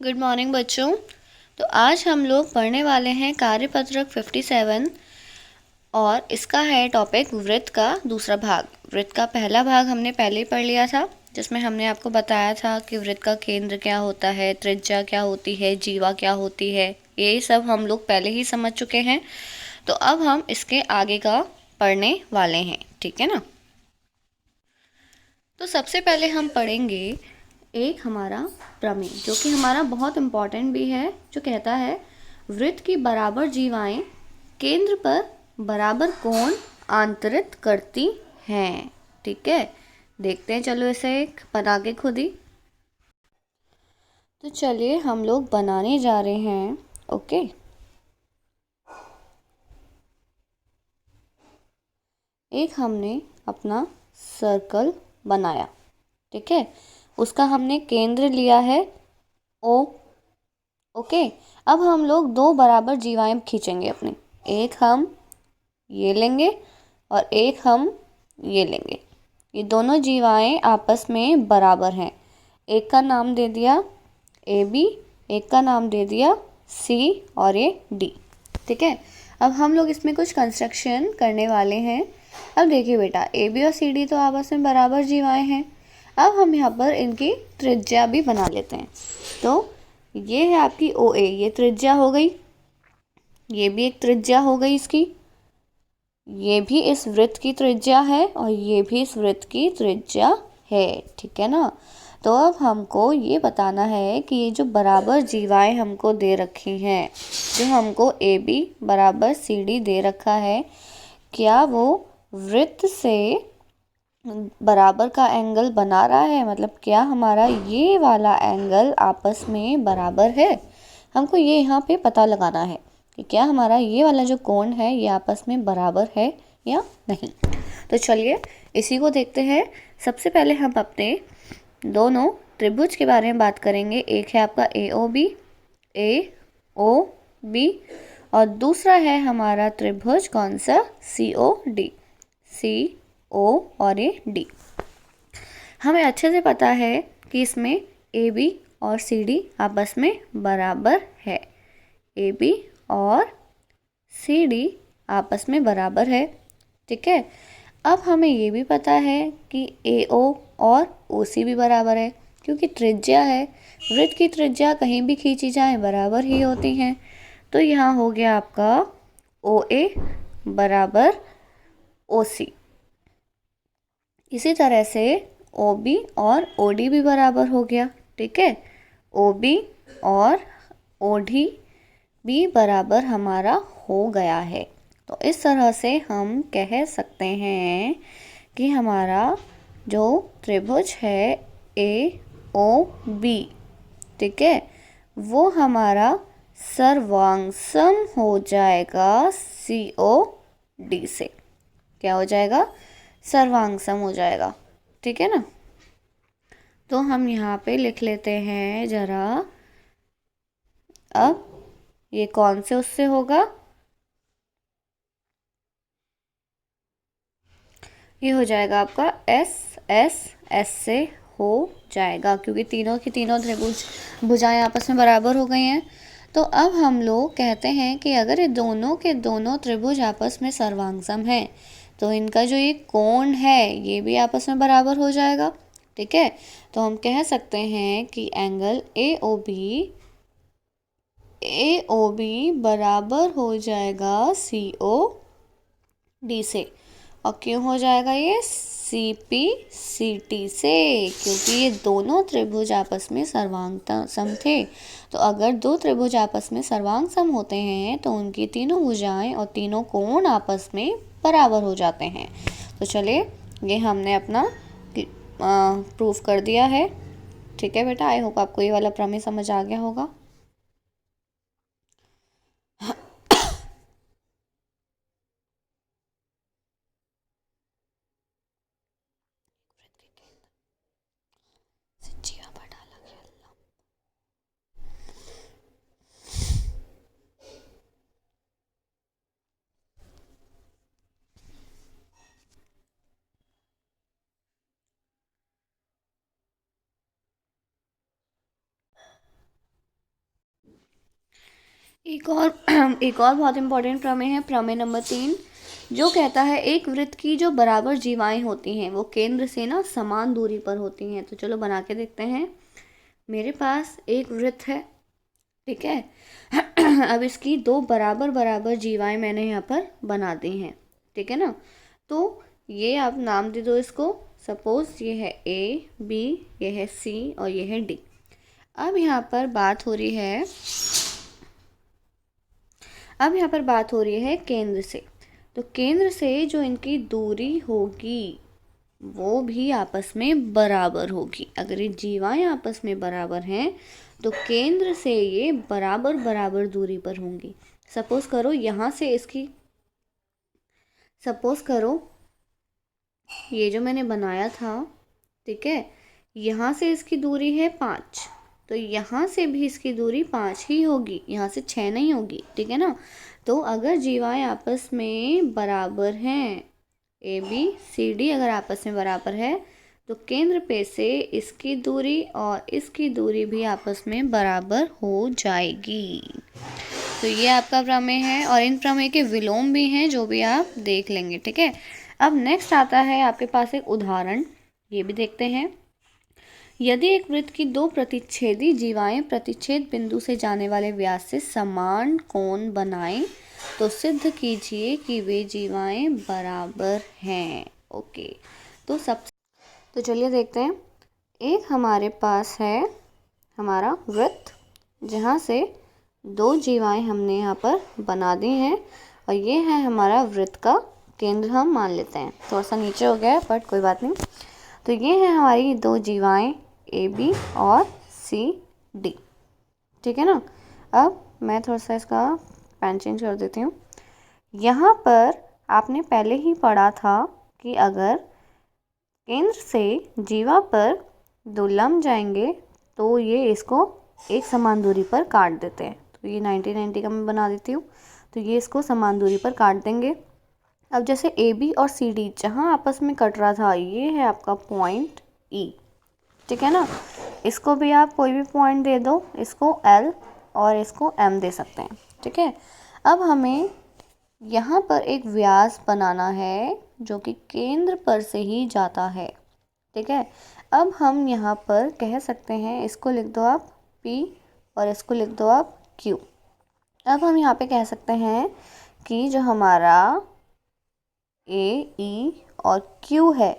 Good morning बच्चों। तो आज हम लोग पढ़ने वाले हैं कार्यपत्रक 57 और इसका है टॉपिक वृत्त का दूसरा भाग। वृत्त का पहला भाग हमने पहले ही पढ़ लिया था, जिसमें हमने आपको बताया था कि वृत्त का केंद्र क्या होता है, त्रिज्या क्या होती है, जीवा क्या होती है। ये सब हम लोग पहले ही समझ चुके हैं। तो अब हम इसके आगे का पढ़ने वाले हैं, ठीक है ना। तो सबसे पहले हम पढ़ेंगे एक हमारा प्रमेय, जो कि हमारा बहुत इम्पॉर्टेंट भी है, जो कहता है वृत्त की बराबर जीवाएं केंद्र पर बराबर कोण आंतरित करती हैं। ठीक है, देखते हैं, चलो इसे एक बना के खुद ही। तो चलिए हम लोग बनाने जा रहे हैं। ओके, एक हमने अपना सर्कल बनाया, ठीक है, उसका हमने केंद्र लिया है ओ। ओके, अब हम लोग दो बराबर जीवाएं खींचेंगे अपनी। एक हम ये लेंगे और एक हम ये लेंगे। ये दोनों जीवाएं आपस में बराबर हैं। एक का नाम दे दिया ए बी, एक का नाम दे दिया सी और ये डी। ठीक है, अब हम लोग इसमें कुछ कंस्ट्रक्शन करने वाले हैं। अब देखिए बेटा, ए बी और सी डी तो आपस में बराबर जीवाएं हैं। अब हम यहाँ पर इनकी त्रिज्या भी बना लेते हैं। तो ये है आपकी ओ ए, ये त्रिज्या हो गई, ये भी एक त्रिज्या हो गई इसकी, ये भी इस वृत्त की त्रिज्या है और ये भी इस वृत्त की त्रिज्या है। ठीक है ना। तो अब हमको ये बताना है कि ये जो बराबर जीवाएं हमको दे रखी हैं, जो हमको ए बी बराबर सी डी दे रखा है, क्या वो वृत्त से बराबर का एंगल बना रहा है? मतलब क्या हमारा ये वाला एंगल आपस में बराबर है? हमको ये यहाँ पे पता लगाना है कि क्या हमारा ये वाला जो कोण है ये आपस में बराबर है या नहीं। तो चलिए इसी को देखते हैं। सबसे पहले हम अपने दोनों त्रिभुज के बारे में बात करेंगे। एक है आपका ए ओ बी और दूसरा है हमारा त्रिभुज कौन सा, सी ओ और ए डी। हमें अच्छे से पता है कि इसमें ए बी और सी डी आपस में बराबर है। ए बी और सी डी आपस में बराबर है। ठीक है, अब हमें ये भी पता है कि ए ओ और ओ सी भी बराबर है, क्योंकि त्रिज्या है, वृत्त की त्रिज्या कहीं भी खींची जाए बराबर ही होती हैं। तो यहाँ हो गया आपका ओ ए बराबर ओ सी। इसी तरह से ओ बी और ओ डी भी बराबर हो गया। ठीक है, ओ बी और ओ डी भी बराबर हमारा हो गया है। तो इस तरह से हम कह सकते हैं कि हमारा जो त्रिभुज है ए ओ बी, ठीक है, वो हमारा सर्वांगसम हो जाएगा सी ओ डी से। क्या हो जाएगा? सर्वांगसम हो जाएगा। ठीक है ना। तो हम यहाँ पे लिख लेते हैं जरा। अब ये कौन से उससे होगा? ये हो जाएगा आपका एस एस एस से हो जाएगा, क्योंकि तीनों की तीनों त्रिभुज भुजाएं आपस में बराबर हो गई हैं। तो अब हम लोग कहते हैं कि अगर ये दोनों के दोनों त्रिभुज आपस में सर्वांगसम हैं, तो इनका जो ये कोण है ये भी आपस में बराबर हो जाएगा। ठीक है, तो हम कह सकते हैं कि एंगल ए ओ बी बराबर हो जाएगा सी ओ डी से। और क्यों हो जाएगा ये? सी पी सी टी से, क्योंकि ये दोनों त्रिभुज आपस में सर्वांगसम थे। तो अगर दो त्रिभुज आपस में सर्वांगसम होते हैं तो उनकी तीनों भुजाएं और तीनों कोण आपस में बराबर हो जाते हैं। तो चलिए ये हमने अपना प्रूफ कर दिया है। ठीक है बेटा, आई होप आपको ये वाला प्रमेय समझ आ गया होगा। एक और एक और बहुत इंपॉर्टेंट प्रमेय है, प्रमेय नंबर 3, जो कहता है एक वृत्त की जो बराबर जीवाएं होती हैं वो केंद्र से ना समान दूरी पर होती हैं। तो चलो बना के देखते हैं। मेरे पास एक वृत्त है, ठीक है। अब इसकी दो बराबर बराबर जीवाएं मैंने यहाँ पर बना दी हैं, ठीक है ना। तो ये आप नाम दे दो इसको, सपोज ये है ए बी, ये है सी और ये है डी। अब यहाँ पर बात हो रही है केंद्र से। तो केंद्र से जो इनकी दूरी होगी वो भी आपस में बराबर होगी। अगर ये जीवाएं आपस में बराबर हैं तो केंद्र से ये बराबर बराबर दूरी पर होंगी। सपोज करो ये जो मैंने बनाया था, ठीक है, यहाँ से इसकी दूरी है 5, तो यहाँ से भी इसकी दूरी 5 ही होगी, यहाँ से 6 नहीं होगी, ठीक है ना। तो अगर जीवाएं आपस में बराबर हैं, ए बी सी डी अगर आपस में बराबर है तो केंद्र पे से इसकी दूरी और इसकी दूरी भी आपस में बराबर हो जाएगी। तो ये आपका प्रमेय है और इन प्रमेय के विलोम भी हैं जो भी आप देख लेंगे, ठीक है। अब नेक्स्ट आता है आपके पास एक उदाहरण, ये भी देखते हैं। यदि एक वृत्त की दो प्रतिच्छेदी जीवाएं प्रतिच्छेद बिंदु से जाने वाले व्यास से समान कोण बनाएं तो सिद्ध कीजिए कि वे जीवाएं बराबर हैं। ओके, तो चलिए देखते हैं। एक हमारे पास है हमारा वृत्त जहाँ से दो जीवाएं हमने यहाँ पर बना दी हैं और ये है हमारा वृत्त का केंद्र, हम मान लेते हैं। थोड़ा सा नीचे हो गया है बट कोई बात नहीं। तो ये है हमारी दो जीवाएं ए बी और सी डी, ठीक है ना। अब मैं थोड़ा सा इसका पेन चेंज कर देती हूँ। यहाँ पर आपने पहले ही पढ़ा था कि अगर केंद्र से जीवा पर दो लंब जाएंगे तो ये इसको एक समान दूरी पर काट देते हैं। तो ये 90-90 का मैं बना देती हूँ, तो ये इसको समान दूरी पर काट देंगे। अब जैसे ए बी और सी डी जहाँ आपस में कट रहा था, ये है आपका पॉइंट ई, ठीक है ना। इसको भी आप कोई भी पॉइंट दे दो, इसको एल और इसको एम दे सकते हैं, ठीक है। अब हमें यहाँ पर एक व्यास बनाना है जो कि केंद्र पर से ही जाता है, ठीक है। अब हम यहाँ पर कह सकते हैं, इसको लिख दो आप P और इसको लिख दो आप Q। अब हम यहाँ पे कह सकते हैं कि जो हमारा A E और Q है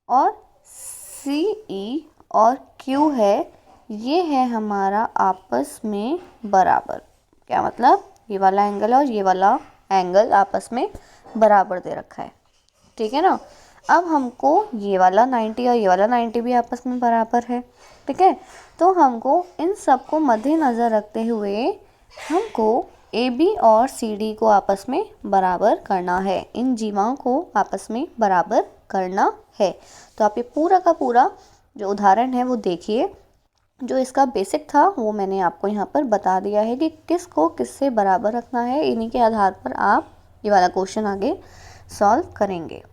और C E और Q है, ये है हमारा आपस में बराबर। क्या मतलब, ये वाला एंगल और ये वाला एंगल आपस में बराबर दे रखा है, ठीक है ना। अब हमको ये वाला 90 और ये वाला 90 भी आपस में बराबर है, ठीक है। तो हमको इन सब को मद्देनज़र रखते हुए हमको ए बी और सी डी को आपस में बराबर करना है, इन जीवाओं को आपस में बराबर करना है। तो आप ये पूरा का पूरा जो उदाहरण है वो देखिए। जो इसका बेसिक था वो मैंने आपको यहाँ पर बता दिया है कि किसको किससे बराबर रखना है। इन्हीं के आधार पर आप ये वाला क्वेश्चन आगे सॉल्व करेंगे।